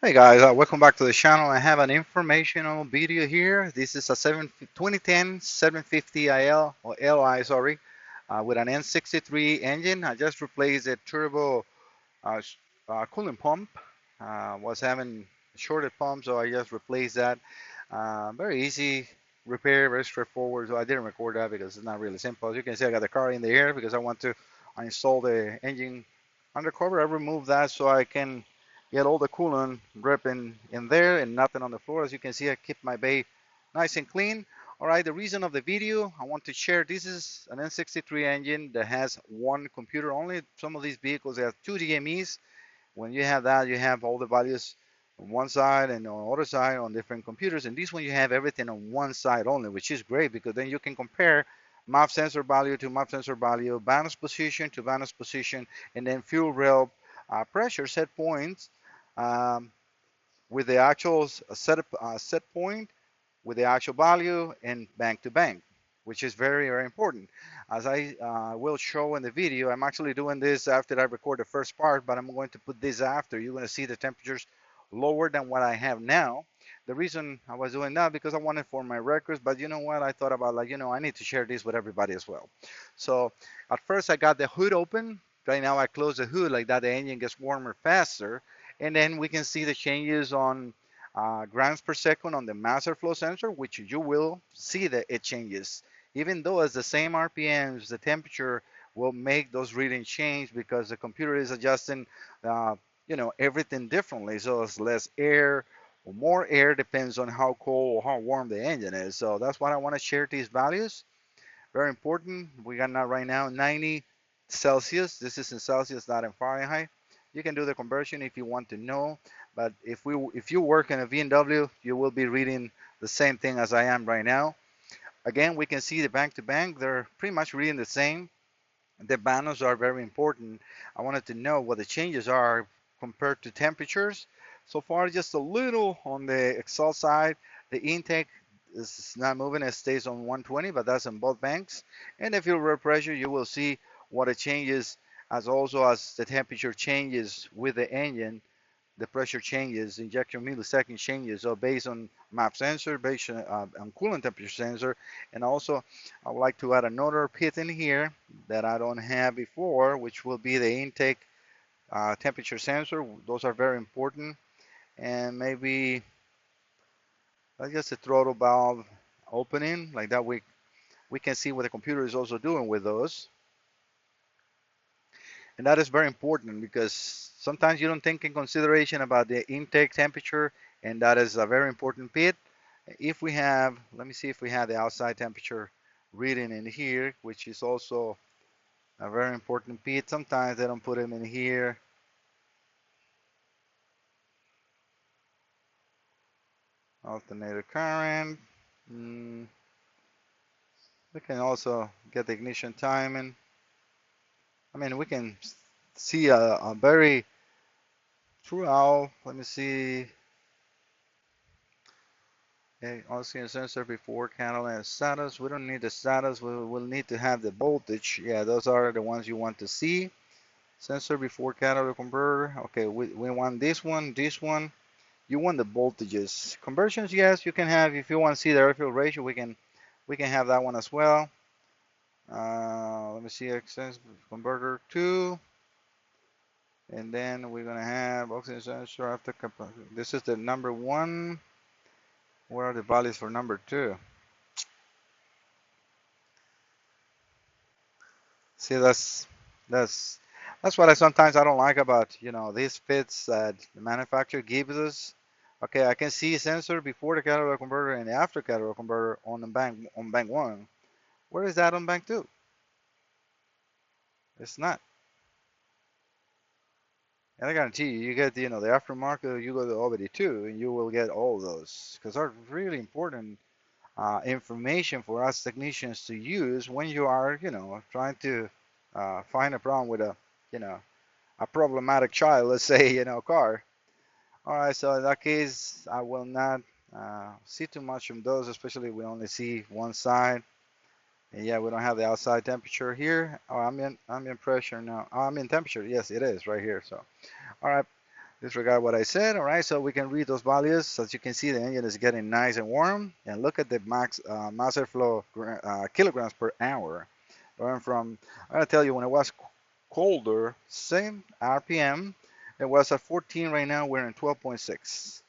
Hey guys, welcome back to the channel. I have an informational video here. This is a 2010 750 IL or LI, sorry, with an N63 engine. I just replaced a turbo coolant pump. Was having a shorted pump, so I just replaced that. Very easy repair, very straightforward. So I didn't record that because it's not really simple. As you can see, I got the car in the air because I want to install the engine undercover. I removed that so I can get all the coolant dripping in there and nothing on the floor. As you can see, I keep my bay nice and clean. All right, the reason of the video I want to share, this is an N63 engine that has one computer only. Some of these vehicles have two DMEs. When you have that, you have all the values on one side and on the other side on different computers. And this one, you have everything on one side only, which is great because then you can compare map sensor value to map sensor value, balance position to balance position, and then fuel rail pressure set points um, with the actual set point with the actual value and bank to bank, which is very, very important. As I will show in the video, I'm actually doing this after I record the first part, but I'm going to put this after. You're going to see the temperatures lower than what I have now. The reason I was doing that because I wanted for my records, but you know what? I thought about like, I need to share this with everybody as well. So at first I got the hood open. Right now I close the hood like that, the engine gets warmer faster. And then we can see the changes on grams per second on the master flow sensor, which you will see that it changes. Even though it's the same RPMs, the temperature will make those readings change because the computer is adjusting, everything differently. So it's less air or more air depends on how cold or how warm the engine is. So that's why I want to share these values. Very important. We got now right now 90 Celsius. This is in Celsius, not in Fahrenheit. You can do the conversion if you want to know. But if you work in a BMW, you will be reading the same thing as I am right now. Again, we can see the bank to bank. They're pretty much reading the same. The vanos are very important. I wanted to know what the changes are compared to temperatures. So far, just a little on the exhaust side. The intake is not moving, it stays on 120, but that's on both banks. And the fuel air pressure, you will see what it changes as also as the temperature changes with the engine, the pressure changes, injection millisecond changes. So based on map sensor, based on coolant temperature sensor, and also I would like to add another pit in here that I don't have before, which will be the intake temperature sensor. Those are very important. And maybe that's just a throttle valve opening, like that we can see what the computer is also doing with those. And that is very important because sometimes you don't take in consideration about the intake temperature, and that is a very important bit. If we have, let me see if we have the outside temperature reading in here, which is also a very important bit. Sometimes they don't put them in here. Alternator current. Mm, we can also get the ignition timing. I mean, we can see a very throughout. Let me see. Okay, oxygen sensor before catalytic status. We don't need the status. We will need to have the voltage. Yeah, those are the ones you want to see. Sensor before catalytic converter. Okay, we want this one, this one. You want the voltages. Conversions, yes, you can have. If you want to see the air fuel ratio, we can have that one as well. Let me see, access converter 2. And then we're gonna have oxygen sensor after capacity. This is the number 1. Where are the values for number 2? See, that's that's what I sometimes I don't like about these fits that the manufacturer gives us. Okay, I can see sensor before the catalytic converter and after catalytic converter on bank 1. Where is that on bank 2? It's not. And I guarantee you, you get the aftermarket, you go to OBD2, and you will get all those because they're really important information for us technicians to use when you are trying to find a problem with you know a problematic child, let's say, car. All right, so in that case, I will not see too much from those, especially we only see one side. And yeah, we don't have the outside temperature here. Oh, ambient pressure now. Oh, ambient temperature, yes, it is right here. So, all right, Disregard what I said. All right, so we can read those values. As you can see, the engine is getting nice and warm. And look at the mass airflow kilograms per hour. Going from, I'm gonna tell you, when it was colder, same RPM. It was at 14. Right now we're in 12.6.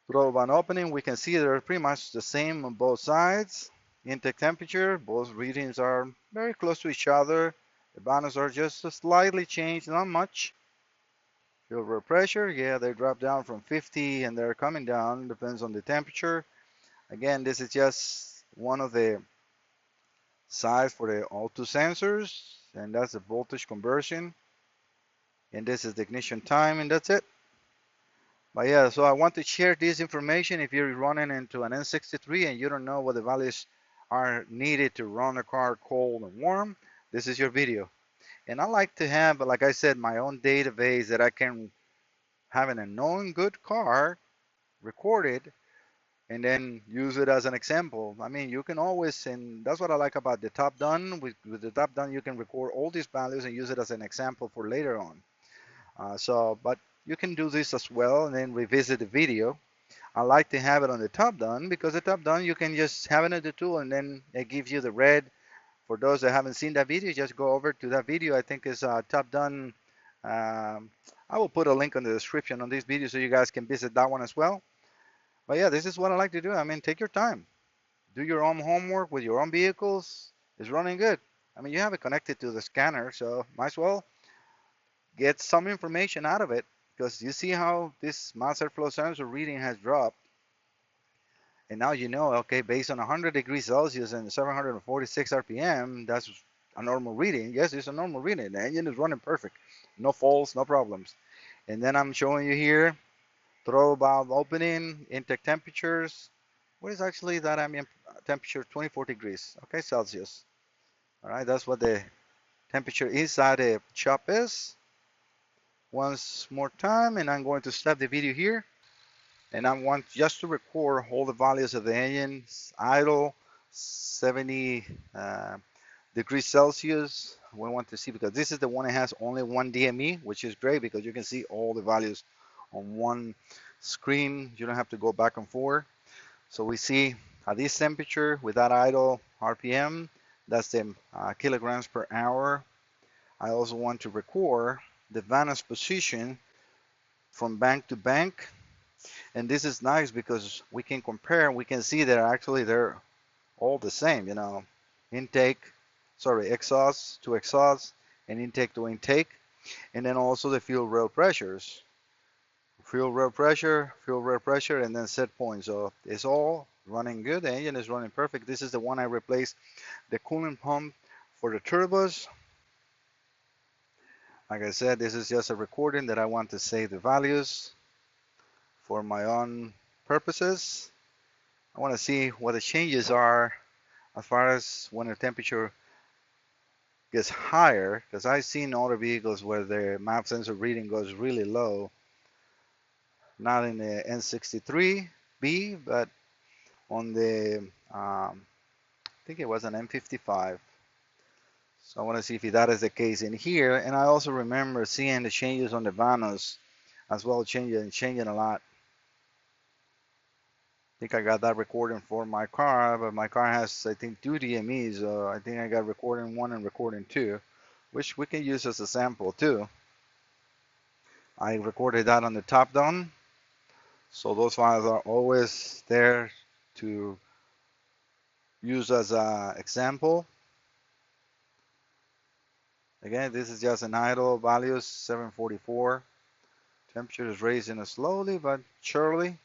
Throttle button opening, we can see they're pretty much the same on both sides. Intake temperature, both readings are very close to each other. The values are just slightly changed, not much. Fuel road pressure, yeah, they drop down from 50 and they're coming down, depends on the temperature. Again, this is just one of the sides for the O2 sensors, and that's the voltage conversion. And this is the ignition time, and that's it. But yeah, so I want to share this information. If you're running into an N63 and you don't know what the values are needed to run a car cold and warm, this is your video. And I like to have, like I said, my own database that I can have an unknown good car recorded and then use it as an example. I mean, you can always, and that's what I like about the top done. With the top done, you can record all these values and use it as an example for later on. But you can do this as well and then revisit the video. I like to have it on the top down because the top down you can just have it in the tool and then it gives you the red. For those that haven't seen that video, just go over to that video. I think it's top down. Um, I will put a link on the description on this video so you guys can visit that one as well. But yeah, this is what I like to do. I mean, take your time, do your own homework with your own vehicles. It's running good. I mean, you have it connected to the scanner, so might as well get some information out of it because you see how this mass airflow sensor reading has dropped. And now you know, okay, based on 100 degrees Celsius and 746 RPM, that's a normal reading. Yes, it's a normal reading. The engine is running perfect. No faults, no problems. And then I'm showing you here, throttle valve opening, intake temperatures. What is actually that ambient temperature? 24 degrees, okay, Celsius. All right, that's what the temperature inside the shop is. Once more time, and I'm going to stop the video here. And I want just to record all the values of the engine, idle, 70 degrees Celsius. We want to see because this is the one that has only one DME, which is great because you can see all the values on one screen. You don't have to go back and forth. So we see at this temperature with that idle RPM, that's the kilograms per hour. I also want to record the vantage position from bank to bank. And this is nice because we can compare, we can see that actually they're all the same, you know, intake, sorry, exhaust to exhaust and intake to intake. And then also the fuel rail pressures, fuel rail pressure, and then set point. So it's all running good. The engine is running perfect. This is the one I replaced the coolant pump for the turbos. Like I said, this is just a recording that I want to save the values for my own purposes. I want to see what the changes are as far as when the temperature gets higher, because I've seen other vehicles where the map sensor reading goes really low, not in the N63B, but on the, I think it was an M55. So I want to see if that is the case in here. And I also remember seeing the changes on the vanos as well, changing a lot. I think I got that recording for my car, but my car has, I think, 2 DMEs. I think I got recording 1 and recording 2, which we can use as a sample too. I recorded that on the top down, so those files are always there to use as an example. Again, this is just an idle values, 744. Temperature is raising slowly but surely.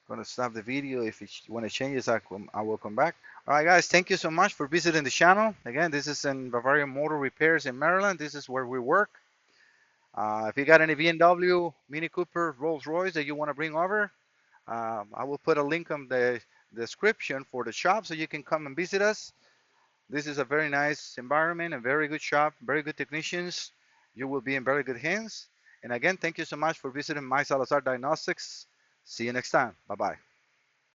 Going to stop the video. When it changes, I will come back. All right, guys, thank you so much for visiting the channel. Again, this is in Bavarian Motor Repairs in Maryland. This is where we work. If you got any BMW, Mini Cooper, Rolls Royce that you want to bring over, I will put a link on the description for the shop so you can come and visit us. This is a very nice environment, a very good shop, very good technicians. You will be in very good hands. And again, thank you so much for visiting My Salazar Diagnostics. See you next time. Bye-bye.